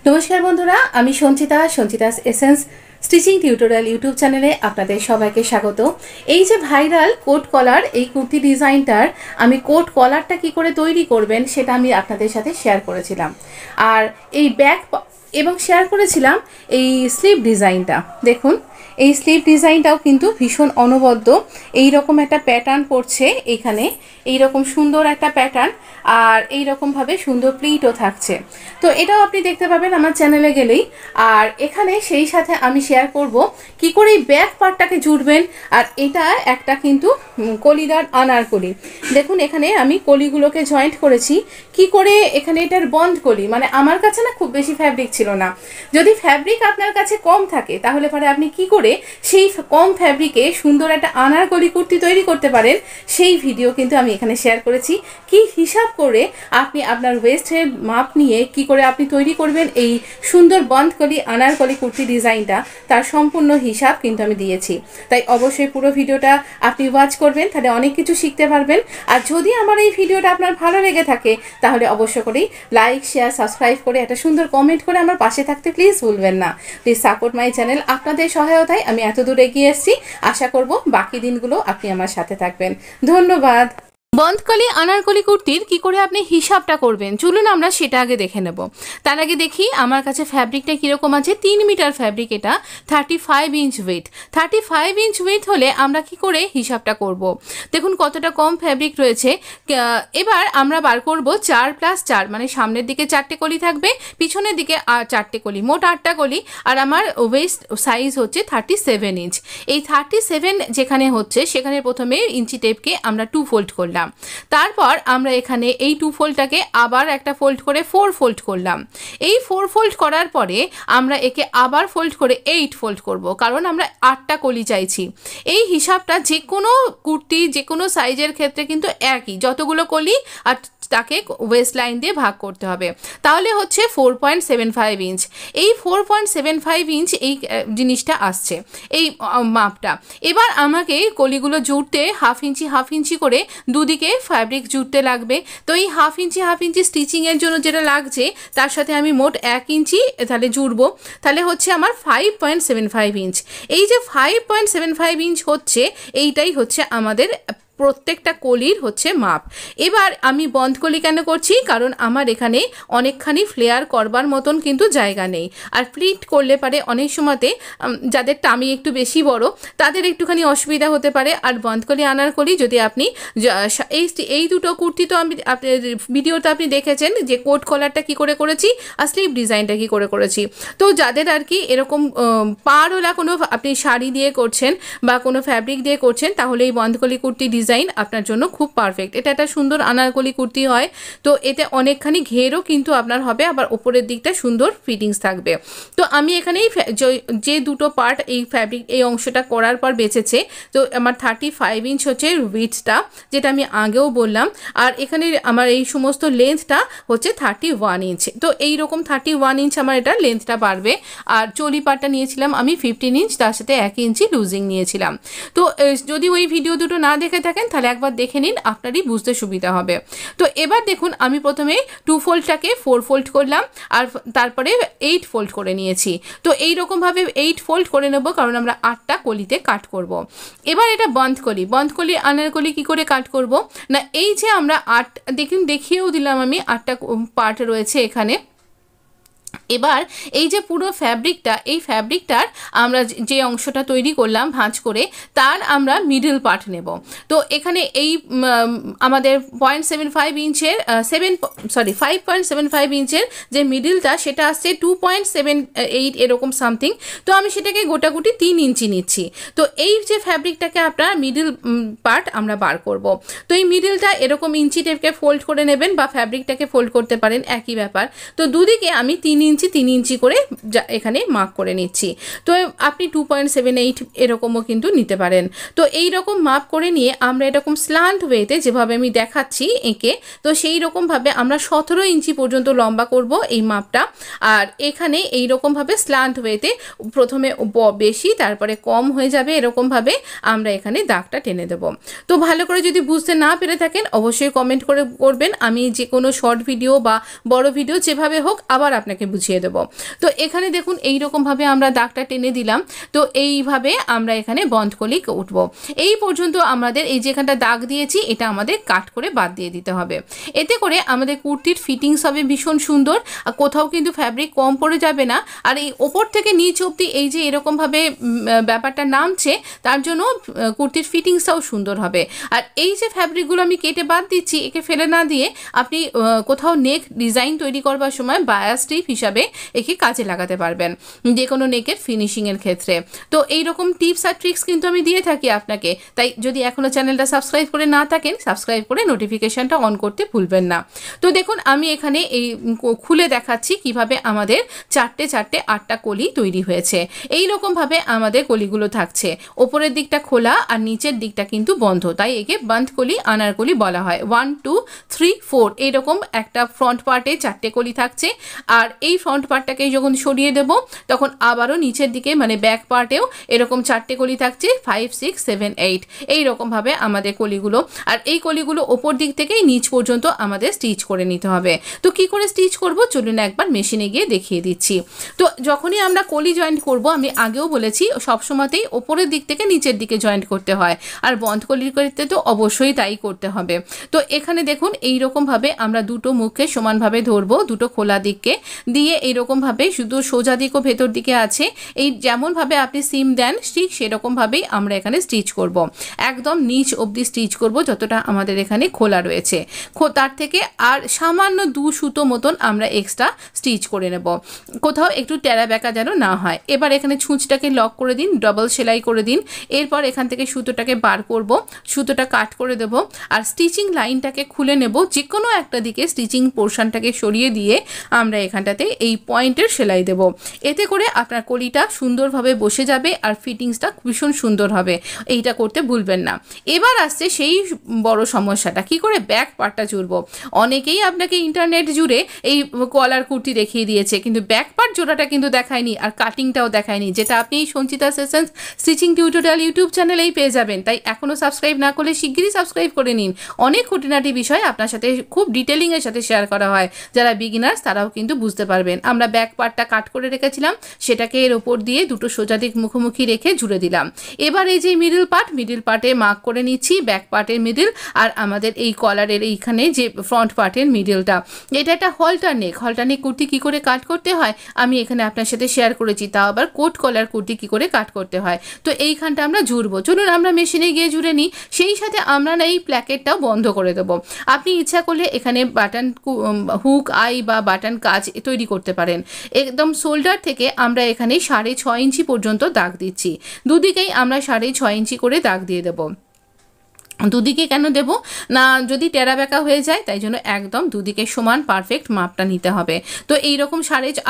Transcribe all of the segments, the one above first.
নমস্কার বন্ধুরা, আমি Sanchita, Sanchita's essence stitching tutorial YouTube চ্যানেলে আপনাদের সবাইকে স্বাগত। এই যে ভাইরাল কোট কলার, এই কুর্তি ডিজাইনটার আমি কোট কলারটা কি করে তৈরি করবেন সেটা আমি আপনাদের সাথে শেয়ার করেছিলাম। আর এই ব্যাক এবং শেয়ার করেছিলাম এই স্লিভ ডিজাইনটা। দেখুন, এই স্লিভ ডিজাইনটাও কিন্তু ভীষণ অনবদ্য। এই রকম একটা প্যাটার্ন পড়ছে এখানে, এই রকম সুন্দর একটা প্যাটার্ন, আর এই রকমভাবে সুন্দর প্লিটও থাকছে। তো এটাও আপনি দেখতে পাবেন আমার চ্যানেলে গেলেই। আর এখানে সেই সাথে আমি শেয়ার করব কি করে এই ব্যাক পার্টটাকে জুড়বেন। আর এটা একটা কিন্তু কলিদার আনারকলি। দেখুন, এখানে আমি কলিগুলোকে জয়েন্ট করেছি কি করে। এখানে এটার বন্ধ কলি, মানে আমার কাছে না খুব বেশি ফ্যাব্রিক ছিল না। যদি ফ্যাব্রিক আপনার কাছে কম থাকে তাহলে পরে আপনি কি করে সেই কম ফ্যাব্রিকে সুন্দর একটা আনারকলি কুর্তি তৈরি করতে পারেন, সেই ভিডিও কিন্তু আমি এখানে শেয়ার করেছি। কি হিসাব করে আপনি আপনার ওয়েস্টের মাপ নিয়ে কি করে আপনি তৈরি করবেন এই সুন্দর বন্ধকলি আনারকলি কুর্তি ডিজাইনটা, তার সম্পূর্ণ হিসাব কিন্তু আমি দিয়েছি। তাই অবশ্যই পুরো ভিডিওটা আপনি ওয়াচ করবেন, তাহলে অনেক কিছু শিখতে পারবেন। আর যদি আমার এই ভিডিওটা আপনার ভালো লেগে থাকে তাহলে অবশ্য করেই লাইক, শেয়ার, সাবস্ক্রাইব করে একটা সুন্দর কমেন্ট করে আমার পাশে থাকতে প্লিজ ভুলবেন না। Please support my channel. আপনাদের সহায়তায় আমি এত দূর এগিয়ে এসেছি। আশা করব বাকি দিনগুলো আপনি আমার সাথে থাকবেন। ধন্যবাদ। বন্ধকলি আনারকলি কুর্তির কি করে আপনি হিসাবটা করবেন চলুন আমরা সেটা আগে দেখে নেব। তার আগে দেখি আমার কাছে ফ্যাব্রিকটা কীরকম আছে। 3 মিটার ফ্যাব্রিক, এটা 35 ইঞ্চ ওয়েট। 35 ইঞ্চ ওয়েট হলে আমরা কি করে হিসাবটা করব। দেখুন কতটা কম ফ্যাব্রিক রয়েছে। এবার আমরা বার করব 4 + 4, মানে সামনের দিকে 4টে কলি থাকবে, পিছনের দিকে 4টে কলি, মোট 8টা কলি। আর আমার ওয়েস্ট সাইজ হচ্ছে 37 ইঞ্চ। এই 37 যেখানে হচ্ছে সেখানে প্রথমে ইঞ্চি টেপকে আমরা 2 ফোল্ড করলাম। তারপর আমরা এখানে এই 2 ফোল্ডটাকে আবার একটা ফোল্ড করে 4 ফোল্ড করলাম। এই 4 ফোল্ড করার পরে আমরা একে আবার ফোল্ড করে 8 ফোল্ড করব, কারণ আমরা 8টা কলি চাইছি। এই হিসাবটা যে কোনো কুর্তি যে কোনো সাইজের ক্ষেত্রে কিন্তু একই, যতগুলো কলি আর তাকে ওয়েস্ট লাইন দিয়ে ভাগ করতে হবে। তাহলে হচ্ছে 4.75 ইঞ্চ। এই 4.75 ইঞ্চ এই জিনিসটা আসছে, এই মাপটা। এবার আমাকে কলিগুলো জুড়তে হাফ ইঞ্চি করে দুদিকে ফ্যাব্রিক জুড়তে লাগবে। তো এই হাফ ইঞ্চি স্টিচিংয়ের জন্য যেটা লাগছে তার সাথে আমি মোট 1 ইঞ্চি তাহলে জুড়বো। তাহলে হচ্ছে আমার 5.75 ইঞ্চ। এই যে 5.75 ইঞ্চ হচ্ছে, এইটাই হচ্ছে আমাদের প্রত্যেকটা কলির হচ্ছে মাপ। এবার আমি বন্ধ কলি কেন করছি, কারণ আমার এখানে অনেকখানি ফ্লেয়ার করবার মতন কিন্তু জায়গা নেই। আর প্লিট করলে পারে অনেক সময়তে যাদের টামি একটু বেশি বড় তাদের একটুখানি অসুবিধা হতে পারে। আর বন্ধ কলি আনারকলি যদি আপনি এই দুটো কুর্তি তো আমি ভিডিওতে আপনি দেখেছেন যে কোট কলারটা কি করে করেছি আর স্লিভ ডিজাইনটা কি করে করেছি। তো যাদের আর কি এরকম পাড়ওয়ালা কোনো আপনি শাড়ি দিয়ে করছেন বা কোনো ফ্যাব্রিক দিয়ে করছেন, তাহলে এই বন্ধকলি কুর্তি ডিজাইন আপনার জন্য খুব পারফেক্ট। এটা একটা সুন্দর আনারকলি কুর্তি হয়, তো এতে অনেকখানি ঘেরও কিন্তু আপনার হবে, আবার ওপরের দিকটা সুন্দর ফিটিংস থাকবে। তো আমি এখানে যে দুটো পার্ট এই ফ্যাব্রিক এই অংশটা করার পর বেঁচেছে, তো আমার 35 ইঞ্চ হচ্ছে উইডথটা, যেটা আমি আগেও বললাম। আর এখানে আমার এই সমস্ত লেন্থটা হচ্ছে 31 ইঞ্চ। তো এইরকম 31 ইঞ্চ আমার এটা লেন্থটা বাড়বে। আর চলি পার্টটা নিয়েছিলাম আমি 15 ইঞ্চ, তার সাথে 1 ইঞ্চি লুজিং নিয়েছিলাম। তো যদি ওই ভিডিও দুটো না দেখে থাকেন তাহলে একবার দেখে নিন, আপনারই বুঝতে সুবিধা হবে। তো এবার দেখুন আমি প্রথমে 2 ফোল্ডটাকে 4 ফোল্ড করলাম, আর তারপরে 8 ফোল্ড করে নিয়েছি। তো এইরকমভাবে 8 ফোল্ড করে নেব, কারণ আমরা 8টা কলিতে কাট করব। এবার এটা বন্ধকলি আনারকলি কি করে কাট করব না, এই যে আমরা 8 দেখিয়েও দিলাম আমি 8টা পার্ট রয়েছে এখানে। এবার এই যে পুরো ফ্যাব্রিকটা, এই ফ্যাব্রিকটার আমরা যে অংশটা তৈরি করলাম ভাঁজ করে, তার আমরা মিডল পার্ট নেব। তো এখানে এই আমাদের 0.75 ইঞ্চের 5.75 ইঞ্চের যে মিডলটা সেটা আসছে 2.78 এরকম সামথিং। তো আমি সেটাকে গোটাগুটি 3 ইঞ্চি নিচ্ছি। তো এই যে ফ্যাব্রিকটাকে আপনার মিডল পার্ট আমরা বার করব। তো এই মিডলটা এরকম ইঞ্চি টেপকে ফোল্ড করে নেবেন, বা ফ্যাব্রিকটাকে ফোল্ড করতে পারেন, একই ব্যাপার। তো দুদিকে আমি 3 ইঞ্চি করে এখানে মার্ক করে নিচ্ছি। তো আপনি 2.78 এরকমও কিন্তু নিতে পারেন। তো এই রকম মাপ করে নিয়ে আমরা এরকম স্ল্যান্ট ওয়েতে যেভাবে আমি দেখাচ্ছি এঁকে, তো সেই রকমভাবে আমরা 17 ইঞ্চি পর্যন্ত লম্বা করব এই মাপটা। আর এখানে এই রকমভাবে স্ল্যান্ট ওয়েতে প্রথমে বেশি তারপরে কম হয়ে যাবে, এরকমভাবে আমরা এখানে দাগটা টেনে দেব। তো ভালো করে যদি বুঝতে না পেরে থাকেন অবশ্যই কমেন্ট করে করবেন, আমি যে কোনো শর্ট ভিডিও বা বড় ভিডিও যেভাবে হোক আবার আপনাকে বুঝিয়ে দেবো। তো এখানে দেখুন এইরকমভাবে আমরা দাগটা টেনে দিলাম। তো এইভাবে আমরা এখানে বন্ধ কলি উঠবো। এই পর্যন্ত আমাদের এই যেখানটা দাগ দিয়েছি এটা আমাদের কাট করে বাদ দিয়ে দিতে হবে। এতে করে আমাদের কুর্তির ফিটিংস হবে ভীষণ সুন্দর, আর কোথাও কিন্তু ফ্যাব্রিক কম পড়ে যাবে না। আর এই ওপর থেকে নিচ অবধি এই যে এরকমভাবে ব্যাপারটা নামছে, তার জন্য কুর্তির ফিটিংসটাও সুন্দর হবে। আর এই যে ফ্যাব্রিকগুলো আমি কেটে বাদ দিচ্ছি, একে ফেলে না দিয়ে আপনি কোথাও নেক ডিজাইন তৈরি করবার সময় বায়াস টিপ হিসাবে একে কাজে লাগাতে পারবেন যে কোনো নেকের ফিনিশিংয়ের ক্ষেত্রে। তো এইরকম টিপস আর ট্রিক্স কিন্তু আমি দিয়ে থাকি আপনাকে। তাই যদি এখনও চ্যানেলটা সাবস্ক্রাইব করে না থাকেন, সাবস্ক্রাইব করে নোটিফিকেশানটা অন করতে ভুলবেন না। তো দেখুন আমি এখানে এই খুলে দেখাচ্ছি কিভাবে আমাদের চারটে 8টা কলি তৈরি হয়েছে। এই রকমভাবে আমাদের কলিগুলো থাকছে, ওপরের দিকটা খোলা আর নিচের দিকটা কিন্তু বন্ধ, তাই একে বন্ধ কলি আনারকলি বলা হয়। 1 2 3 4 এইরকম একটা ফ্রন্ট পার্টে 4টে কলি থাকছে। আর এই ফ্রন্ট পার্টটাকে যখন সরিয়ে দেব তখন আবারও নিচের দিকে মানে ব্যাক পার্টেও এরকম 4টে কলি থাকছে, 5 6 7 8 এইরকমভাবে আমাদের কলিগুলো। আর এই কলিগুলো ওপর দিক থেকেই নিচ পর্যন্ত আমাদের স্টিচ করে নিতে হবে। তো কি করে স্টিচ করব চলুন একবার মেশিনে গিয়ে দেখিয়ে দিচ্ছি। তো যখনই আমরা কলি জয়েন্ট করব, আমি আগেও বলেছি সবসময়তেই ওপরের দিক থেকে নিচের দিকে জয়েন্ট করতে হয়, আর বন্ধ কলির করতে তো অবশ্যই তাই করতে হবে। তো এখানে দেখুন এইরকমভাবে আমরা দুটো মুখকে সমানভাবে ধরবো, দুটো খোলা দিককে দিয়ে এইরকমভাবে শুধু সোজা দিকও ভেতর দিকে আছে, এই যেমনভাবে আপনি সিম দেন ঠিক সেরকমভাবেই আমরা এখানে স্টিচ করব। একদম নিচ অবধি স্টিচ করব যতটা আমাদের এখানে খোলা রয়েছে, তার থেকে আর সামান্য 2 সুতো মতন আমরা এক্সট্রা স্টিচ করে নেব, কোথাও একটু টেরা বেঁকা যেন না হয়। এবার এখানে ছুঁচটাকে লক করে দিন, ডবল সেলাই করে দিন। এরপর এখান থেকে সুতোটাকে বার করব, সুতোটা কাট করে দেব আর স্টিচিং লাইনটাকে খুলে নেব। যে কোনো একটা দিকে স্টিচিং পোর্শনটাকে সরিয়ে দিয়ে আমরা এখানটাতে এই পয়েন্টের সেলাই দেব। এতে করে আপনার কলিটা সুন্দরভাবে বসে যাবে আর ফিটিংসটা ভীষণ সুন্দর হবে। এইটা করতে ভুলবেন না। এবার আসছে সেই বড় সমস্যাটা, কি করে ব্যাক পার্টটা জুড়বো। অনেকেই আপনাকে ইন্টারনেট জুড়ে এই কলার কুর্তি দেখিয়ে দিয়েছে, কিন্তু ব্যাক পার্ট জোড়াটা কিন্তু দেখায়নি আর কাটিংটাও দেখায়নি, যেটা আপনি Sanchita sessions stitching tutorial YouTube চ্যানেলেই পেয়ে যাবেন। তাই এখনও সাবস্ক্রাইব না করলে শিগগিরই সাবস্ক্রাইব করে নিন। অনেক খুঁটিনাটি বিষয় আপনার সাথে খুব ডিটেলিংয়ের সাথে শেয়ার করা হয়, যারা বিগিনার্স তারাও কিন্তু বুঝতে পারবেন। আমরা ব্যাক পার্টটা কাট করে রেখেছিলাম, সেটাকে এর ওপর দিয়ে দুটো সোজা দিক মুখোমুখি রেখে জুড়ে দিলাম। এবার এই যে মিডল পার্টে মার্ক করে নিচ্ছি ব্যাক পার্টের মিডল, আর আমাদের এই কলারের এইখানে যে ফ্রন্ট পার্টের মিডলটা, এটা একটা হলটার নেক কুর্তি কী করে কাট করতে হয় আমি এখানে আপনার সাথে শেয়ার করেছি, তাও আবার কোট কলার কুর্তি কী করে কাট করতে হয়। তো এইখানটা আমরা জুড়বো, চলুন আমরা মেশিনে গিয়ে জুড়ে নিই। সেই সাথে আমরা না এই প্ল্যাকেটটাও বন্ধ করে দেবো। আপনি ইচ্ছা করলে এখানে বাটন হুক আই বা বাটন কাজ তৈরি করতে পারেন। একদম শোল্ডার থেকে আমরা এখানে 6.5 ইঞ্চি পর্যন্ত দাগ দিচ্ছি, দুদিকেই আমরা 6.5 ইঞ্চি করে দাগ দিয়ে দেবো। দুদিকে কেন দেব না, যদি টেরা বেঁকা হয়ে যায়, তাই জন্য একদম দুদিকে সমান পারফেক্ট মাপটা নিতে হবে। তো এইরকম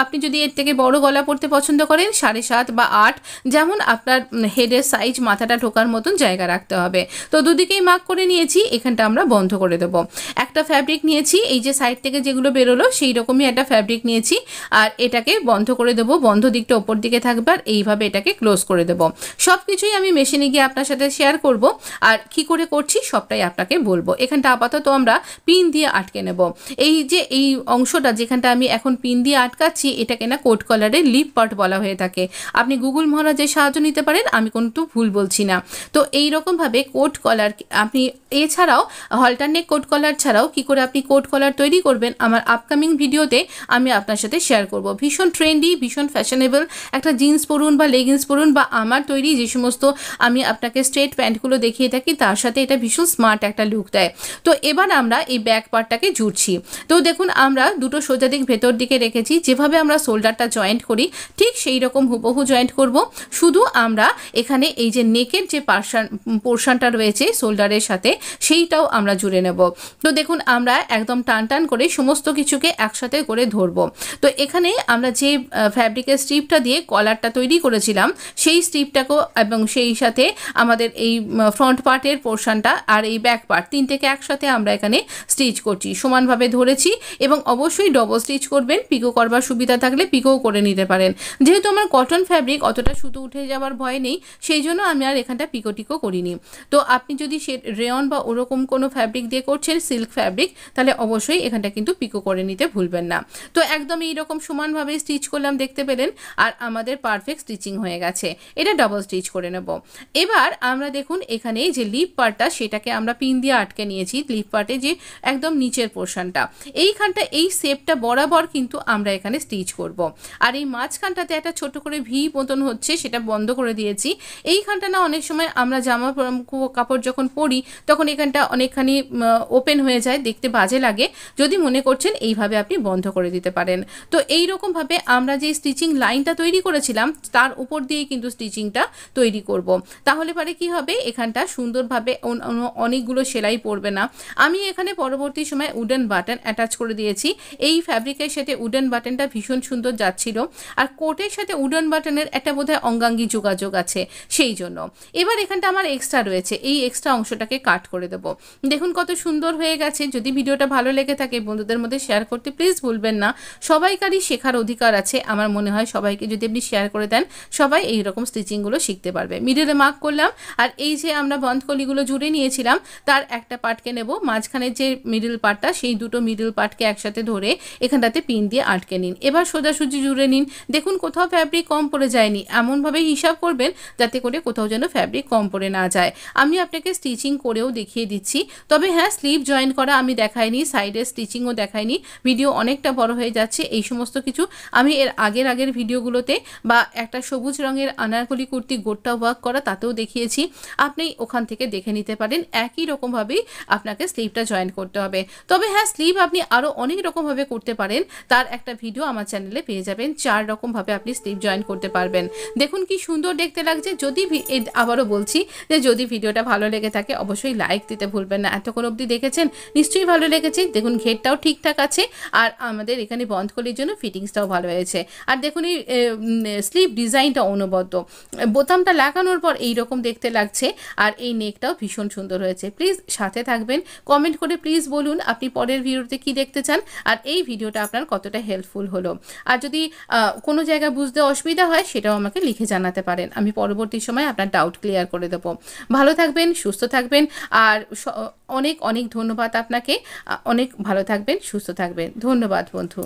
আপনি যদি এর থেকে বড় গলা পরতে পছন্দ করেন 7.5 বা 8, যেমন আপনার হেডের সাইজ মাথাটা ঢোকার মতন জায়গা রাখতে হবে। তো দুদিকেই মার্ক করে নিয়েছি, এখানটা আমরা বন্ধ করে দেবো। একটা ফ্যাব্রিক নিয়েছি, এই যে সাইড থেকে যেগুলো বেরোলো সেই রকমই একটা ফ্যাব্রিক নিয়েছি, আর এটাকে বন্ধ করে দেবো। বন্ধ দিকটা ওপর দিকে থাকবে আর এইভাবে এটাকে ক্লোজ করে দেবো। সব কিছুই আমি মেশিনে গিয়ে আপনার সাথে শেয়ার করব, আর কি করে সবটাই আপনাকে বলবো। এখানটা আপাতত আমরা পিন দিয়ে আটকে নেব। এই যে এই অংশটা যেখানটা আমি এখন পিন দিয়ে আটকাচ্ছি, এটাকে না কোট কলারের লিপ পার্ট বলা হয়ে থাকে। আপনি গুগল মহারাজের সাহায্য নিতে পারেন, আমি কিন্তু ভুল বলছি না। তো এই রকমভাবে কোট কলার আপনি এছাড়াও হলটারনেক কোট কলার ছাড়াও কি করে আপনি কোট কলার তৈরি করবেন আমার আপকামিং ভিডিওতে আমি আপনার সাথে শেয়ার করব। ভীষণ ট্রেন্ডি, ভীষণ ফ্যাশনেবল একটা জিন্স পরুন বা লেগিংস পরুন বা আমার তৈরি যে সমস্ত আমি আপনাকে স্ট্রেট প্যান্টগুলো দেখিয়ে থাকি, তার সাথে এটা ভীষণ স্মার্ট একটা লুক দেয়। তো এবার আমরা এই ব্যাক পার্টটাকে জুড়ছি। তো দেখুন আমরা দুটো সোজা দিক ভেতর দিকে রেখেছি, যেভাবে আমরা শোল্ডারটা জয়েন্ট করি ঠিক সেই রকম হুবহু জয়েন্ট করব। শুধু আমরা এখানে এই যে নেকের যে পোর্শনটা রয়েছে শোল্ডারের সাথে, সেইটাও আমরা জুড়ে নেব। তো দেখুন আমরা একদম টান টান করে সমস্ত কিছুকে একসাথে করে ধরব। তো এখানে আমরা যে ফ্যাব্রিকের স্ট্রিপটা দিয়ে কলারটা তৈরি করেছিলাম সেই স্ট্রিপটাকেও এবং সেই সাথে আমাদের এই ফ্রন্ট পার্টের পোর্শন পোর্শনটা আর এই ব্যাক পার্ট তিনটেকে একসাথে আমরা এখানে স্টিচ করছি। সমানভাবে ধরেছি এবং অবশ্যই ডবল স্টিচ করবেন। পিকো করবার সুবিধা থাকলে পিকোও করে নিতে পারেন। যেহেতু আমার কটন ফ্যাব্রিক অতটা সুতো উঠে যাওয়ার ভয় নেই, সেই জন্য আমি আর এখানটা পিকো টিকো করিনি। তো আপনি যদি সে রেয়ন বা ওরকম কোনো ফ্যাব্রিক দিয়ে করছেন, সিল্ক ফ্যাব্রিক, তাহলে অবশ্যই এখানটা কিন্তু পিকো করে নিতে ভুলবেন না। তো একদম এইরকম সমানভাবে স্টিচ করলাম, দেখতে পেলেন, আর আমাদের পারফেক্ট স্টিচিং হয়ে গেছে। এটা ডাবল স্টিচ করে নেব। এবার আমরা দেখুন এখানে যে লিপ পার্টটা সেটাকে আমরা পিন দিয়ে আটকে নিয়েছি। লিপ পার্টে যে একদম নিচের পোর্শনটা, এইখানটা এই শেপটা বরাবর কিন্তু আমরা এখানে স্টিচ করব। আর এই মাঝখানটাতে একটা ছোট করে ভি মতন হচ্ছে, সেটা বন্ধ করে দিয়েছি। এইখানটা না অনেক সময় আমরা জামা কাপড় যখন পরি তখন এখানটা অনেকখানি ওপেন হয়ে যায়, দেখতে বাজে লাগে। যদি মনে করছেন এইভাবে আপনি বন্ধ করে দিতে পারেন। তো এইরকমভাবে আমরা যে স্টিচিং লাইনটা তৈরি করেছিলাম তার উপর দিয়েই কিন্তু স্টিচিংটা তৈরি করব। তাহলে পরে কি হবে, এখানটা সুন্দরভাবে অনেকগুলো সেলাই পড়বে না। আমি এখানে পরবর্তী সময় উডেন বাটন অ্যাটাচ করে দিয়েছি। এই ফ্যাব্রিকের সাথে উডেন বাটনটা ভীষণ সুন্দর যাচ্ছিল, আর কোটের সাথে উডেন বাটনের একটা বোধহয় অঙ্গাঙ্গী যোগাযোগ আছে, সেই জন্য। এবার এখানটা আমার এক্সট্রা রয়েছে, এই এক্সট্রা অংশটাকে কাট করে দেবো। দেখুন কত সুন্দর হয়ে গেছে। যদি ভিডিওটা ভালো লেগে থাকে বন্ধুদের মধ্যে শেয়ার করতে প্লিজ ভুলবেন না। সবাইকারই শেখার অধিকার আছে। আমার মনে হয় সবাইকে যদি আপনি শেয়ার করে দেন, সবাই এইরকম স্টিচিংগুলো শিখতে পারবে। মিডলে মার্ক করলাম, আর এই যে আমরা বন্ধকলিগুলো জুড়ে নিয়েছিলাম তার একটা পার্টকে নেব, মাঝখানের যে মিডল পার্টটা, সেই দুটো মিডল পার্টকে একসাথে ধরে এখানটাতে পিন দিয়ে আটকে নিন। এবার সোজাসুজি জুড়ে নিন। দেখুন কোথাও ফ্যাব্রিক কম পড়ে যায়নি। এমনভাবে হিসাব করবেন যাতে করে কোথাও যেন ফ্যাব্রিক কম পড়ে না যায়। আমি আপনাকে স্টিচিং করেও দেখিয়ে দিচ্ছি। তবে হ্যাঁ, স্লিভ জয়েন করা আমি দেখাইনি, সাইডের স্টিচিংও দেখাইনি। ভিডিও অনেকটা বড় হয়ে যাচ্ছে। এই সমস্ত কিছু আমি এর আগের ভিডিওগুলোতে, বা একটা সবুজ রঙের আনারকলি কুর্তি গোট্টা ওয়ার্ক করা, তাতেও দেখিয়েছি। আপনি ওখান থেকে দেখে নিতে পারেন। একই রকমভাবেই আপনাকে স্লিভটা জয়েন করতে হবে। তবে হ্যাঁ, স্লিভ আপনি আরও অনেক রকমভাবে করতে পারেন। তার একটা ভিডিও আমার চ্যানেলে পেয়ে যাবেন। 4 রকমভাবে আপনি স্লিভ জয়েন করতে পারবেন। দেখুন কি সুন্দর দেখতে লাগছে। যদি আবারও বলছি যে যদি ভিডিওটা ভালো লেগে থাকে অবশ্যই লাইক দিতে ভুলবেন না। এতক্ষণ অবধি দেখেছেন, নিশ্চয়ই ভালো লেগেছে। দেখুন ঘেরটাও ঠিকঠাক আছে, আর আমাদের এখানে বন্ধকলির জন্য ফিটিংসটাও ভালো হয়েছে। আর দেখুন এই স্লিভ ডিজাইনটা অনবদ্য, বোতামটা লাগানোর পর এইরকম দেখতে লাগছে। আর এই নেকটাও ভীষণ সুন্দর হয়েছে। প্লিজ সাথে থাকবেন, কমেন্ট করে প্লিজ বলুন আপনি পরের ভিডিওতে কি দেখতে চান, আর এই ভিডিওটা আপনার কতটা হেল্পফুল হলো। আর যদি কোনো জায়গা বুঝতে অসুবিধা হয় সেটাও আমাকে লিখে জানাতে পারেন। আমি পরবর্তী সময় আপনার ডাউট ক্লিয়ার করে দেবো। ভালো থাকবেন, সুস্থ থাকবেন, আর অনেক অনেক ধন্যবাদ আপনাকে। অনেক ভালো থাকবেন, সুস্থ থাকবেন। ধন্যবাদ বন্ধু।